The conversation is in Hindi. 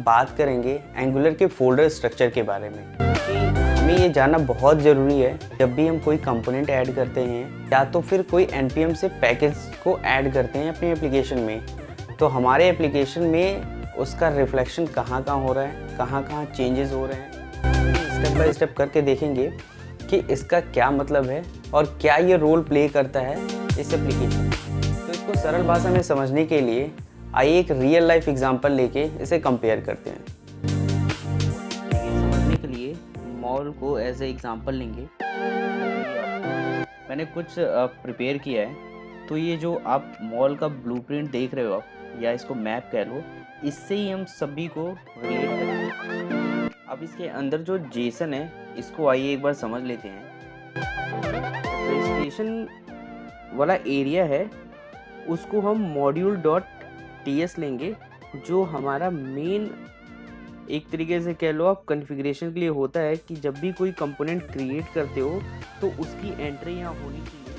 हम बात करेंगे एंगुलर के फोल्डर स्ट्रक्चर के बारे में। हमें ये जानना बहुत ज़रूरी है, जब भी हम कोई कंपोनेंट ऐड करते हैं या तो फिर कोई npm से पैकेज को ऐड करते हैं अपने एप्लीकेशन में, तो हमारे एप्लीकेशन में उसका रिफ्लेक्शन कहाँ कहाँ हो रहा है, कहाँ कहाँ चेंजेस हो रहे हैं। स्टेप बाय स्टेप करके देखेंगे कि इसका क्या मतलब है और क्या ये रोल प्ले करता है इस एप्लीकेशन। तो इसको सरल भाषा में समझने के लिए आइए एक रियल लाइफ एग्जांपल लेके इसे कंपेयर करते हैं। समझने के लिए मॉल को एज ए एग्जांपल लेंगे। मैंने कुछ प्रिपेयर किया है, तो ये जो आप मॉल का ब्लूप्रिंट देख रहे हो आप, या इसको मैप कह लो, इससे ही हम सभी को रिलेट करेंगे। अब इसके अंदर जो जेसन है, इसको आइए एक बार समझ लेते हैं। रजिस्ट्रेशन वाला एरिया है, उसको हम मॉड्यूल डॉट ts लेंगे, जो हमारा मेन एक तरीके से कह लो आप कॉन्फ़िगरेशन के लिए होता है कि जब भी कोई कंपोनेंट क्रिएट करते हो तो उसकी एंट्री यहाँ होनी चाहिए।